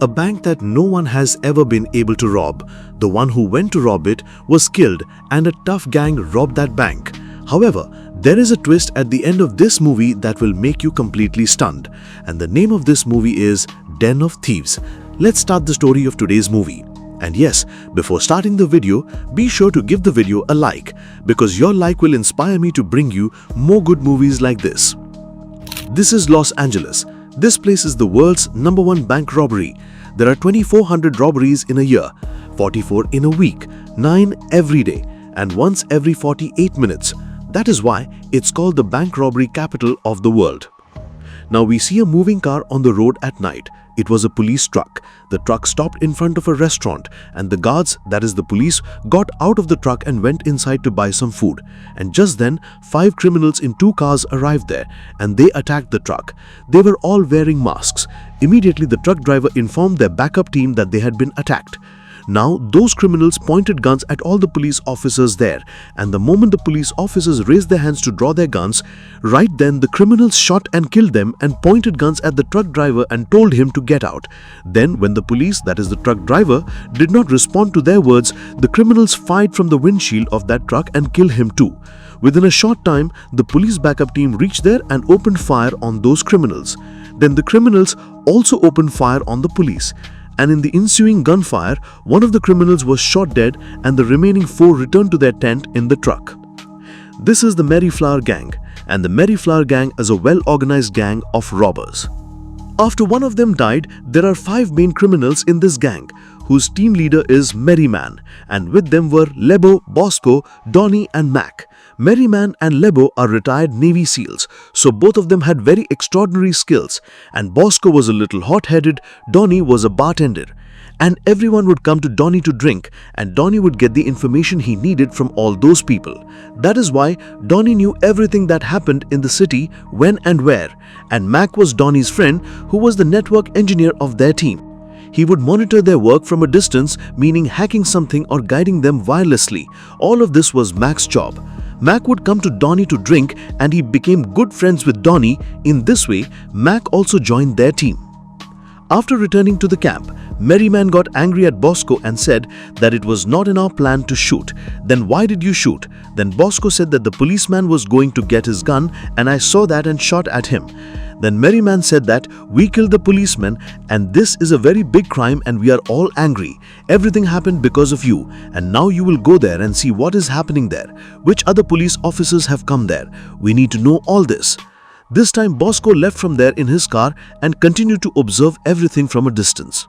A bank that no one has ever been able to rob. The one who went to rob it was killed and a tough gang robbed that bank. However, there is a twist at the end of this movie that will make you completely stunned. And the name of this movie is Den of Thieves. Let's start the story of today's movie. And yes, before starting the video, be sure to give the video a like, because your like will inspire me to bring you more good movies like this. This is Los Angeles. This place is the world's #1 bank robbery. There are 2,400 robberies in a year, 44 in a week, 9 every day, and once every 48 minutes. That is why it's called the bank robbery capital of the world. Now we see a moving car on the road at night. It was a police truck. The truck stopped in front of a restaurant and the guards, that is the police, got out of the truck and went inside to buy some food. And just then, 5 criminals in 2 cars arrived there and they attacked the truck. They were all wearing masks. Immediately the truck driver informed their backup team that they had been attacked. Now, those criminals pointed guns at all the police officers there, and the moment the police officers raised their hands to draw their guns, right then the criminals shot and killed them and pointed guns at the truck driver and told him to get out. Then, when the police, that is the truck driver, did not respond to their words, the criminals fired from the windshield of that truck and killed him too. Within a short time, the police backup team reached there and opened fire on those criminals. Then the criminals also opened fire on the police. And in the ensuing gunfire, one of the criminals was shot dead and the remaining 4 returned to their tent in the truck. This is the Mayflower Gang, and the Mayflower Gang is a well-organized gang of robbers. After one of them died, there are 5 main criminals in this gang, whose team leader is Merryman, and with them were Lebo, Bosco, Donnie and Mac. Merryman and Lebo are retired Navy SEALs, so both of them had very extraordinary skills, and Bosco was a little hot-headed, Donnie was a bartender. And everyone would come to Donnie to drink, and Donnie would get the information he needed from all those people. That is why Donnie knew everything that happened in the city, when and where, and Mac was Donnie's friend who was the network engineer of their team. He would monitor their work from a distance, meaning hacking something or guiding them wirelessly. All of this was Mac's job. Mac would come to Donnie to drink and he became good friends with Donnie. In this way, Mac also joined their team. After returning to the camp, Merryman got angry at Bosco and said that it was not in our plan to shoot. Then why did you shoot? Then Bosco said that the policeman was going to get his gun and I saw that and shot at him. Then Merryman said that we killed the policeman and this is a very big crime and we are all angry. Everything happened because of you and now you will go there and see what is happening there. Which other police officers have come there? We need to know all this. This time Bosco left from there in his car and continued to observe everything from a distance.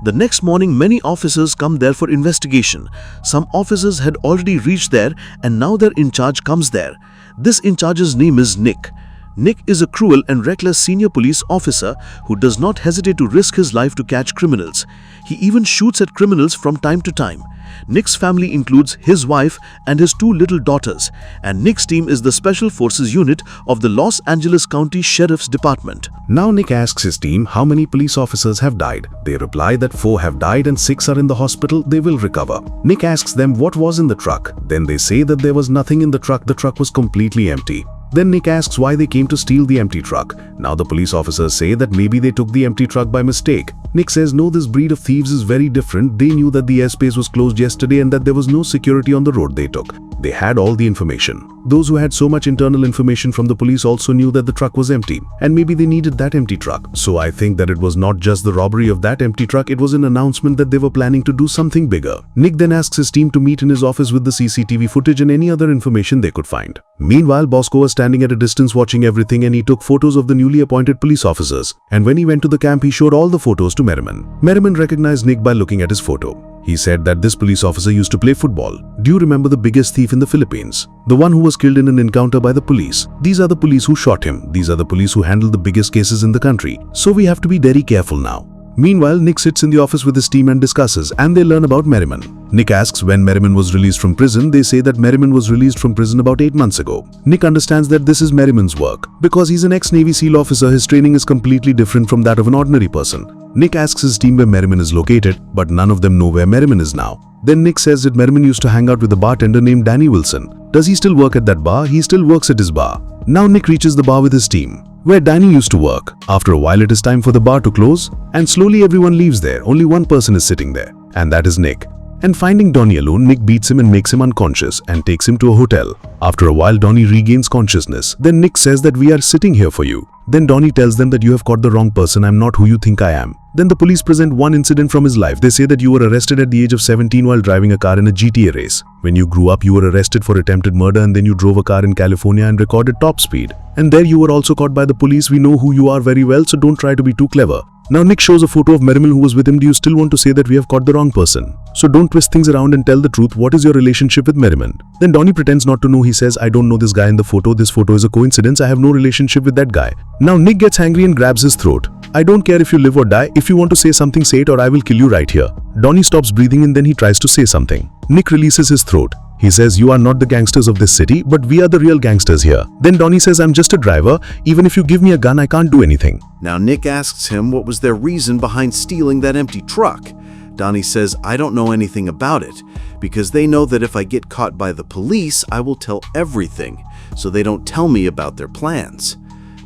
The next morning many officers come there for investigation. Some officers had already reached there and now their in charge comes there. This in charge's name is Nick. Nick is a cruel and reckless senior police officer who does not hesitate to risk his life to catch criminals. He even shoots at criminals from time to time. Nick's family includes his wife and his 2 little daughters, and Nick's team is the Special Forces unit of the Los Angeles County Sheriff's Department. Now Nick asks his team how many police officers have died. They reply that 4 have died and 6 are in the hospital, they will recover. Nick asks them what was in the truck. Then they say that there was nothing in the truck was completely empty. Then Nick asks why they came to steal the empty truck. Now the police officers say that maybe they took the empty truck by mistake. Nick says no, this breed of thieves is very different. They knew that the airspace was closed yesterday and that there was no security on the road they took. They had all the information. Those who had so much internal information from the police also knew that the truck was empty and maybe they needed that empty truck. So I think that it was not just the robbery of that empty truck, it was an announcement that they were planning to do something bigger. Nick then asks his team to meet in his office with the CCTV footage and any other information they could find. Meanwhile, Bosco was standing at a distance watching everything and he took photos of the newly appointed police officers. And when he went to the camp, he showed all the photos to Merriman. Merriman recognized Nick by looking at his photo. He said that this police officer used to play football. Do you remember the biggest thief in the Philippines? The one who was killed in an encounter by the police. These are the police who shot him. These are the police who handle the biggest cases in the country. So we have to be very careful now. Meanwhile, Nick sits in the office with his team and discusses, and they learn about Merriman. Nick asks when Merriman was released from prison. They say that Merriman was released from prison about 8 months ago. Nick understands that this is Merriman's work. Because he's an ex-Navy SEAL officer, his training is completely different from that of an ordinary person. Nick asks his team where Merriman is located, but none of them know where Merriman is now. Then Nick says that Merriman used to hang out with a bartender named Danny Wilson. Does he still work at that bar? He still works at his bar. Now Nick reaches the bar with his team. where Danny used to work. After a while, it is time for the bar to close, and slowly everyone leaves there. Only one person is sitting there, and that is Nick. And finding Donnie alone, Nick beats him and makes him unconscious and takes him to a hotel. After a while, Donnie regains consciousness. Then Nick says that we are sitting here for you. Then Donnie tells them that you have caught the wrong person, I'm not who you think I am. Then the police present one incident from his life. They say that you were arrested at the age of 17 while driving a car in a GTA race. When you grew up, you were arrested for attempted murder and then you drove a car in California and recorded top speed. And there you were also caught by the police. We know who you are very well, so don't try to be too clever. Now Nick shows a photo of Merriman who was with him. Do you still want to say that we have caught the wrong person? So don't twist things around and tell the truth. What is your relationship with Merriman? Then Donnie pretends not to know. He says, I don't know this guy in the photo. This photo is a coincidence. I have no relationship with that guy. Now Nick gets angry and grabs his throat. I don't care if you live or die. If you want to say something, say it or I will kill you right here. Donnie stops breathing and then he tries to say something. Nick releases his throat. He says, you are not the gangsters of this city, but we are the real gangsters here. Then Donnie says, I'm just a driver. Even if you give me a gun, I can't do anything. Now Nick asks him what was their reason behind stealing that empty truck. Donnie says, I don't know anything about it, because they know that if I get caught by the police, I will tell everything, so they don't tell me about their plans.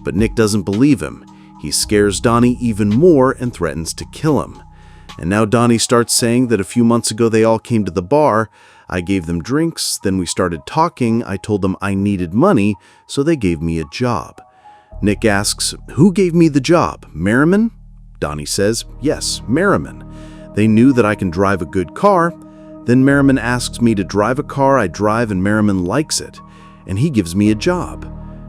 But Nick doesn't believe him. He scares Donnie even more and threatens to kill him. And now Donnie starts saying that a few months ago they all came to the bar. I gave them drinks, then we started talking. I told them I needed money, so they gave me a job. Nick asks, who gave me the job? Merriman? Donnie says, yes, Merriman. They knew that I can drive a good car. Then Merriman asks me to drive a car I drive and Merriman likes it, and he gives me a job.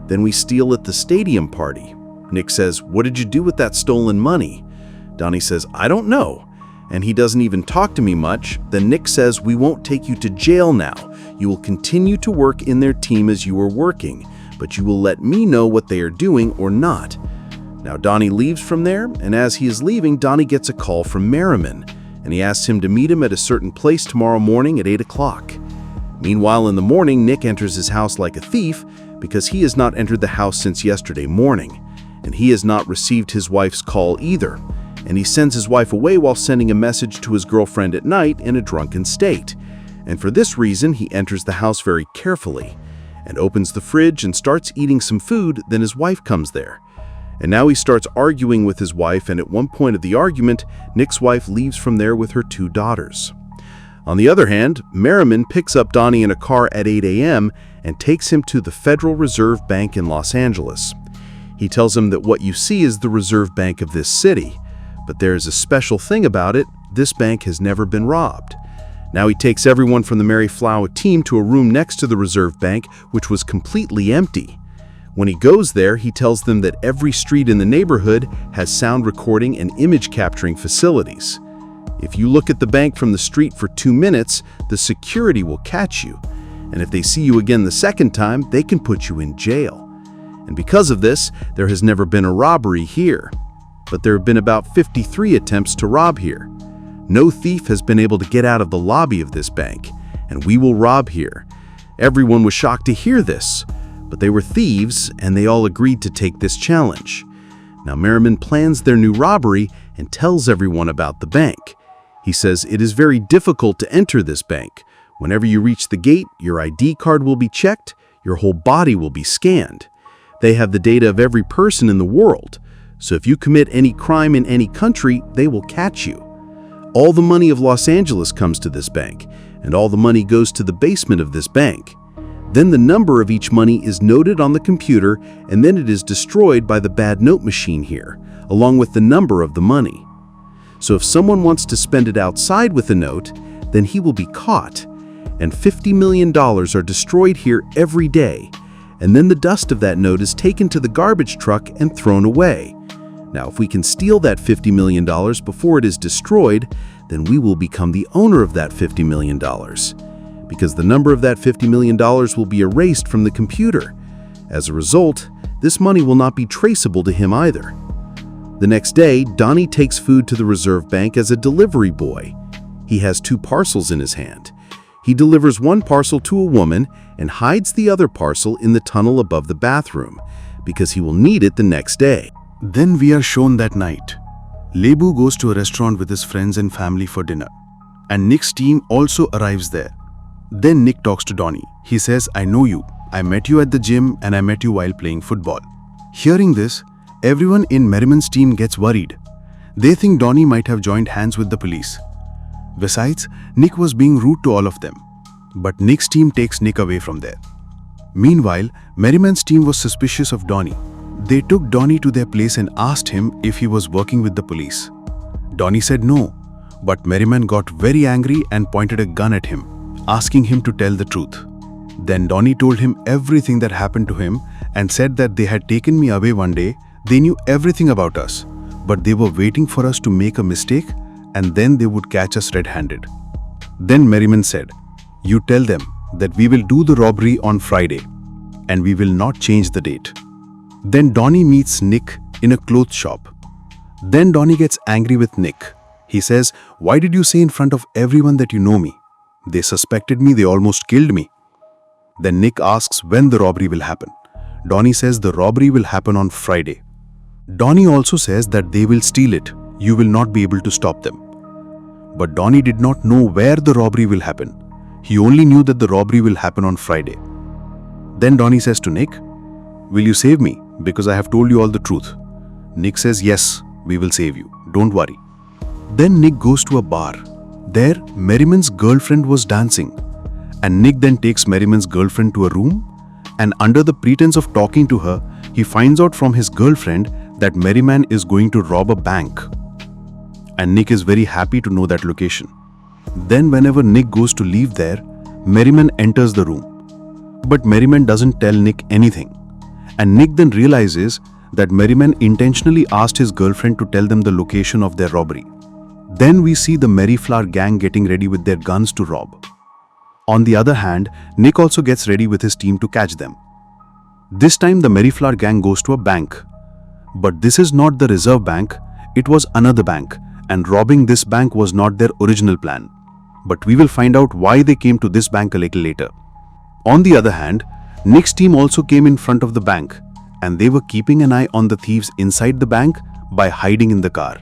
Then we steal at the stadium party. Nick says, what did you do with that stolen money? Donnie says, I don't know. And he doesn't even talk to me much. Then Nick says, we won't take you to jail now. You will continue to work in their team as you are working, but you will let me know what they are doing or not. Now Donnie leaves from there, and as he is leaving, Donnie gets a call from Merriman, and he asks him to meet him at a certain place tomorrow morning at 8 o'clock. Meanwhile, in the morning, Nick enters his house like a thief because he has not entered the house since yesterday morning, and he has not received his wife's call either. And he sends his wife away while sending a message to his girlfriend at night in a drunken state. And for this reason, he enters the house very carefully and opens the fridge and starts eating some food. Then his wife comes there. And now he starts arguing with his wife, and at one point of the argument, Nick's wife leaves from there with her 2 daughters. On the other hand, Merriman picks up Donnie in a car at 8 a.m. and takes him to the Federal Reserve Bank in Los Angeles. He tells him that what you see is the Reserve Bank of this city. But there is a special thing about it. This bank has never been robbed. Now he takes everyone from the Mayflower team to a room next to the Reserve Bank, which was completely empty. When he goes there, he tells them that every street in the neighborhood has sound recording and image capturing facilities. If you look at the bank from the street for 2 minutes, the security will catch you. And if they see you again the second time, they can put you in jail. And because of this, there has never been a robbery here. But there have been about 53 attempts to rob here. No thief has been able to get out of the lobby of this bank, and we will rob here. Everyone was shocked to hear this, but they were thieves, and they all agreed to take this challenge. Now Merriman plans their new robbery and tells everyone about the bank. He says it is very difficult to enter this bank. Whenever you reach the gate, your ID card will be checked, your whole body will be scanned. They have the data of every person in the world. So if you commit any crime in any country, they will catch you. All the money of Los Angeles comes to this bank, and all the money goes to the basement of this bank. Then the number of each money is noted on the computer, and then it is destroyed by the bad note machine here, along with the number of the money. So if someone wants to spend it outside with a note, then he will be caught. And $50 million are destroyed here every day. And then the dust of that note is taken to the garbage truck and thrown away. Now, if we can steal that $50 million before it is destroyed, then we will become the owner of that $50 million. Because the number of that $50 million will be erased from the computer. As a result, this money will not be traceable to him either. The next day, Donnie takes food to the Reserve Bank as a delivery boy. He has 2 parcels in his hand. He delivers one parcel to a woman and hides the other parcel in the tunnel above the bathroom, because he will need it the next day. Then we are shown that night. Lebu goes to a restaurant with his friends and family for dinner, and Nick's team also arrives there. Then Nick talks to Donnie. He says, I know you. I met you at the gym and I met you while playing football. Hearing this, everyone in Merriman's team gets worried. They think Donnie might have joined hands with the police. Besides, Nick was being rude to all of them. But Nick's team takes Nick away from there. Meanwhile, Merriman's team was suspicious of Donnie. They took Donnie to their place and asked him if he was working with the police. Donnie said no, but Merriman got very angry and pointed a gun at him, asking him to tell the truth. Then Donnie told him everything that happened to him and said that they had taken me away one day, they knew everything about us, but they were waiting for us to make a mistake and then they would catch us red-handed. Then Merriman said, "You tell them that we will do the robbery on Friday and we will not change the date." Then Donnie meets Nick in a clothes shop. Then Donnie gets angry with Nick. He says, "Why did you say in front of everyone that you know me? They suspected me, they almost killed me." Then Nick asks when the robbery will happen. Donnie says the robbery will happen on Friday. Donnie also says that they will steal it. You will not be able to stop them. But Donnie did not know where the robbery will happen. He only knew that the robbery will happen on Friday. Then Donnie says to Nick, "Will you save me? Because I have told you all the truth." Nick says, "Yes, we will save you. Don't worry." Then Nick goes to a bar. There, Merriman's girlfriend was dancing. And Nick then takes Merriman's girlfriend to a room, and under the pretense of talking to her, he finds out from his girlfriend that Merriman is going to rob a bank. And Nick is very happy to know that location. Then whenever Nick goes to leave there, Merriman enters the room. But Merriman doesn't tell Nick anything. And Nick then realizes that Merriman intentionally asked his girlfriend to tell them the location of their robbery. Then we see the Merryflower gang getting ready with their guns to rob. On the other hand, Nick also gets ready with his team to catch them. This time the Merryflower gang goes to a bank. But this is not the Reserve Bank, it was another bank, and robbing this bank was not their original plan. But we will find out why they came to this bank a little later. On the other hand, Nick's team also came in front of the bank, and they were keeping an eye on the thieves inside the bank by hiding in the car.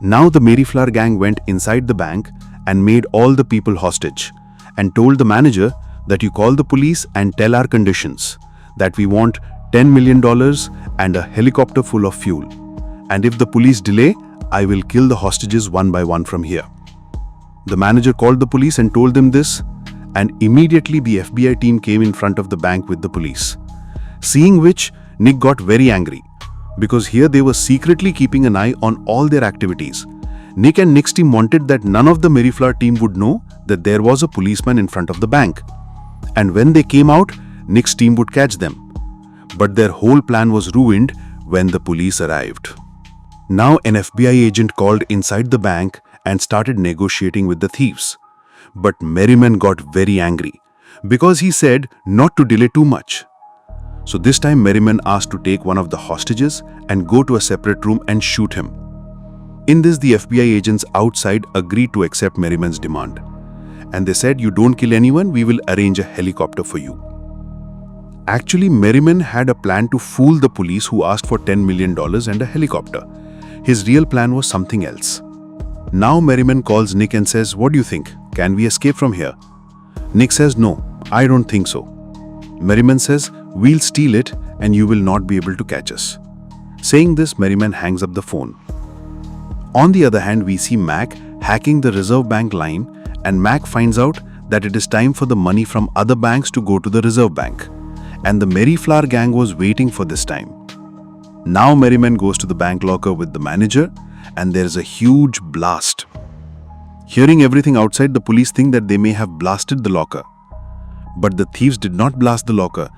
Now the Merryflower gang went inside the bank and made all the people hostage, and told the manager that you call the police and tell our conditions, that we want $10 million and a helicopter full of fuel. And if the police delay, I will kill the hostages one by one from here. The manager called the police and told them this, and immediately the FBI team came in front of the bank with the police. Seeing which, Nick got very angry, because here they were secretly keeping an eye on all their activities. Nick and Nick's team wanted that none of the Merryflower team would know that there was a policeman in front of the bank. And when they came out, Nick's team would catch them. But their whole plan was ruined when the police arrived. Now an FBI agent called inside the bank and started negotiating with the thieves. But Merriman got very angry because he said not to delay too much. So this time Merriman asked to take one of the hostages and go to a separate room and shoot him. In this, the FBI agents outside agreed to accept Merriman's demand. And they said, "You don't kill anyone, we will arrange a helicopter for you." Actually, Merriman had a plan to fool the police who asked for $10 million and a helicopter. His real plan was something else. Now Merriman calls Nick and says, "What do you think? Can we escape from here?" Nick says, "No, I don't think so." Merriman says, "We'll steal it and you will not be able to catch us." Saying this, Merriman hangs up the phone. On the other hand, we see Mac hacking the Reserve Bank line, and Mac finds out that it is time for the money from other banks to go to the Reserve Bank. And the Merryflower gang was waiting for this time. Now Merriman goes to the bank locker with the manager, and there is a huge blast. Hearing everything outside, the police think that they may have blasted the locker. But the thieves did not blast the locker.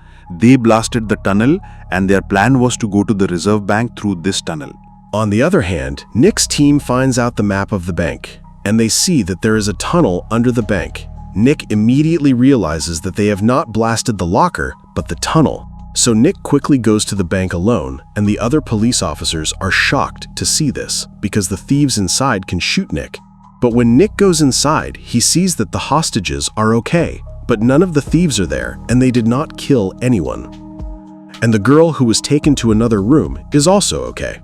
They blasted the tunnel, and their plan was to go to the Reserve Bank through this tunnel. On the other hand, Nick's team finds out the map of the bank, and they see that there is a tunnel under the bank. Nick immediately realizes that they have not blasted the locker, but the tunnel. So Nick quickly goes to the bank alone, and the other police officers are shocked to see this, because the thieves inside can shoot Nick. But when Nick goes inside, he sees that the hostages are okay, but none of the thieves are there, and they did not kill anyone. And the girl who was taken to another room is also okay.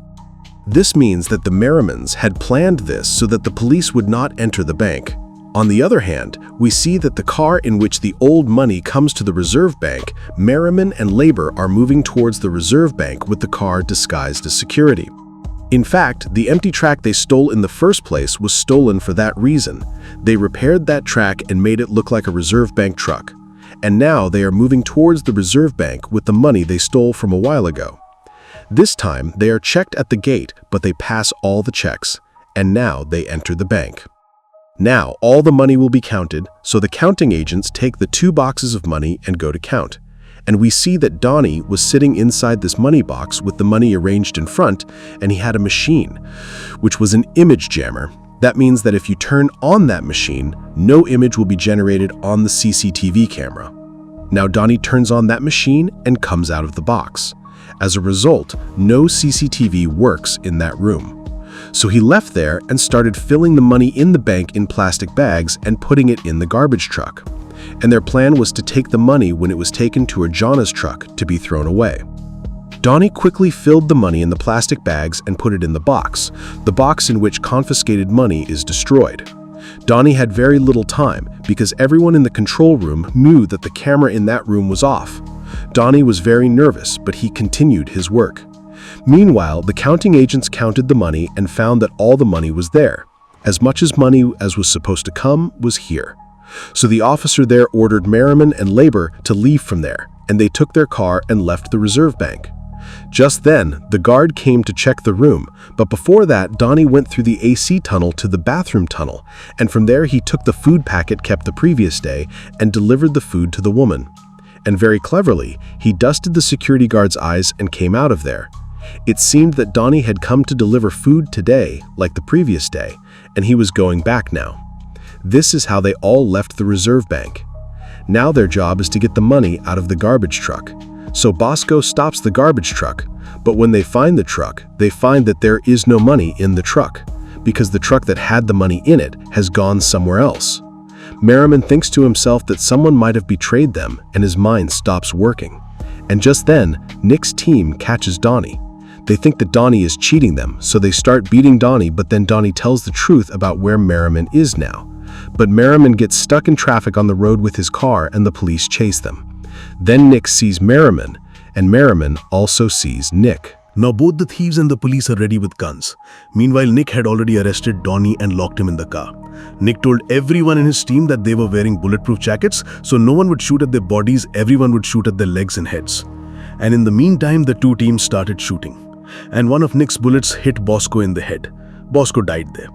This means that the Merrimans had planned this so that the police would not enter the bank. On the other hand, we see that the car in which the old money comes to the reserve bank, Merriman and Labor are moving towards the reserve bank with the car disguised as security. In fact, the empty track they stole in the first place was stolen for that reason. They repaired that track and made it look like a reserve bank truck. And now they are moving towards the reserve bank with the money they stole from a while ago. This time, they are checked at the gate, but they pass all the checks. And now they enter the bank. Now, all the money will be counted, so the counting agents take the 2 boxes of money and go to count. And we see that Donnie was sitting inside this money box with the money arranged in front, and he had a machine, which was an image jammer. That means that if you turn on that machine, no image will be generated on the CCTV camera. Now Donnie turns on that machine and comes out of the box. As a result, no CCTV works in that room. So he left there and started filling the money in the bank in plastic bags and putting it in the garbage truck. And their plan was to take the money when it was taken to a Johnna's truck to be thrown away. Donnie quickly filled the money in the plastic bags and put it in the box in which confiscated money is destroyed. Donnie had very little time because everyone in the control room knew that the camera in that room was off. Donnie was very nervous, but he continued his work. Meanwhile, the counting agents counted the money and found that all the money was there. As much as money as was supposed to come was here. So the officer there ordered Merriman and Labor to leave from there, and they took their car and left the reserve bank. Just then, the guard came to check the room, but before that, Donnie went through the AC tunnel to the bathroom tunnel, and from there he took the food packet kept the previous day and delivered the food to the woman. And very cleverly, he dusted the security guard's eyes and came out of there. It seemed that Donnie had come to deliver food today, like the previous day, and he was going back now. This is how they all left the reserve bank. Now their job is to get the money out of the garbage truck. So Bosco stops the garbage truck, but when they find the truck, they find that there is no money in the truck, because the truck that had the money in it has gone somewhere else. Merriman thinks to himself that someone might have betrayed them, and his mind stops working. And just then, Nick's team catches Donnie. They think that Donnie is cheating them, so they start beating Donnie, but then Donnie tells the truth about where Merriman is now. But Merriman gets stuck in traffic on the road with his car and the police chase them. Then Nick sees Merriman, and Merriman also sees Nick. Now both the thieves and the police are ready with guns. Meanwhile, Nick had already arrested Donnie and locked him in the car. Nick told everyone in his team that they were wearing bulletproof jackets, so no one would shoot at their bodies, everyone would shoot at their legs and heads. And in the meantime, the two teams started shooting. And one of Nick's bullets hit Bosco in the head. Bosco died there.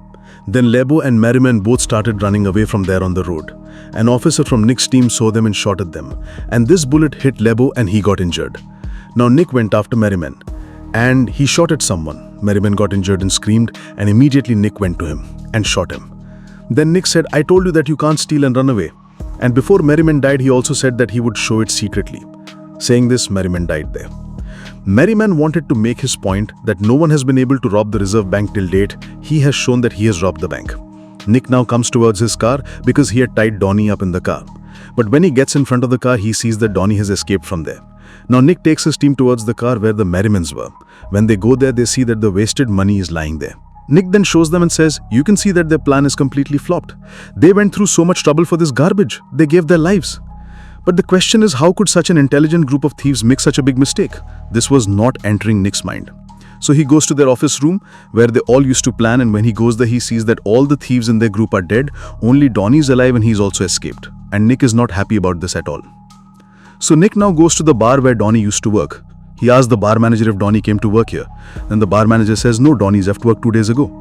Then Lebo and Merriman both started running away from there on the road. An officer from Nick's team saw them and shot at them. And this bullet hit Lebo and he got injured. Now Nick went after Merriman and he shot at someone. Merriman got injured and screamed, and immediately Nick went to him and shot him. Then Nick said, "I told you that you can't steal and run away." And before Merriman died, he also said that he would show it secretly. Saying this, Merriman died there. Merriman wanted to make his point that no one has been able to rob the reserve bank till date. He has shown that he has robbed the bank. Nick now comes towards his car because he had tied Donnie up in the car. But when he gets in front of the car, he sees that Donnie has escaped from there. Now Nick takes his team towards the car where the Merrimans were. When they go there, they see that the wasted money is lying there. Nick then shows them and says, "You can see that their plan is completely flopped. They went through so much trouble for this garbage. They gave their lives." But the question is, how could such an intelligent group of thieves make such a big mistake? This was not entering Nick's mind. So he goes to their office room where they all used to plan, and when he goes there, he sees that all the thieves in their group are dead. Only Donnie is alive and he's also escaped. And Nick is not happy about this at all. So Nick now goes to the bar where Donnie used to work. He asks the bar manager if Donnie came to work here. Then the bar manager says, "No, Donnie's left work 2 days ago."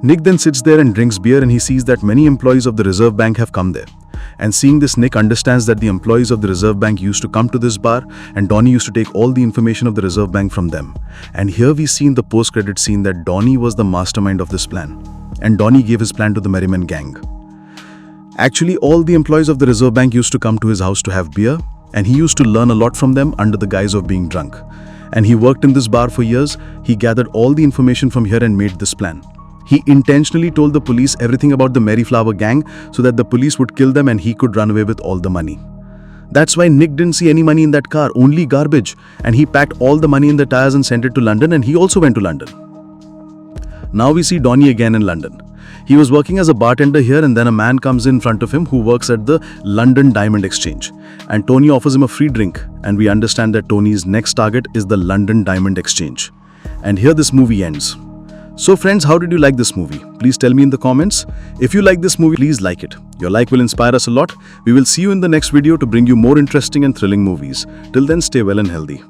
Nick then sits there and drinks beer, and he sees that many employees of the reserve bank have come there. And seeing this, Nick understands that the employees of the reserve bank used to come to this bar, and Donnie used to take all the information of the reserve bank from them. And here we see in the post-credit scene that Donnie was the mastermind of this plan. And Donnie gave his plan to the Merriman gang. Actually, all the employees of the reserve bank used to come to his house to have beer, and he used to learn a lot from them under the guise of being drunk. And he worked in this bar for years. He gathered all the information from here and made this plan. He intentionally told the police everything about the Merryflower gang so that the police would kill them and he could run away with all the money. That's why Nick didn't see any money in that car, only garbage. And he packed all the money in the tires and sent it to London, and he also went to London. Now we see Donnie again in London. He was working as a bartender here, and then a man comes in front of him who works at the London Diamond Exchange. And Tony offers him a free drink, and we understand that Tony's next target is the London Diamond Exchange. And here this movie ends. So friends, how did you like this movie? Please tell me in the comments. If you like this movie, please like it. Your like will inspire us a lot. We will see you in the next video to bring you more interesting and thrilling movies. Till then, stay well and healthy.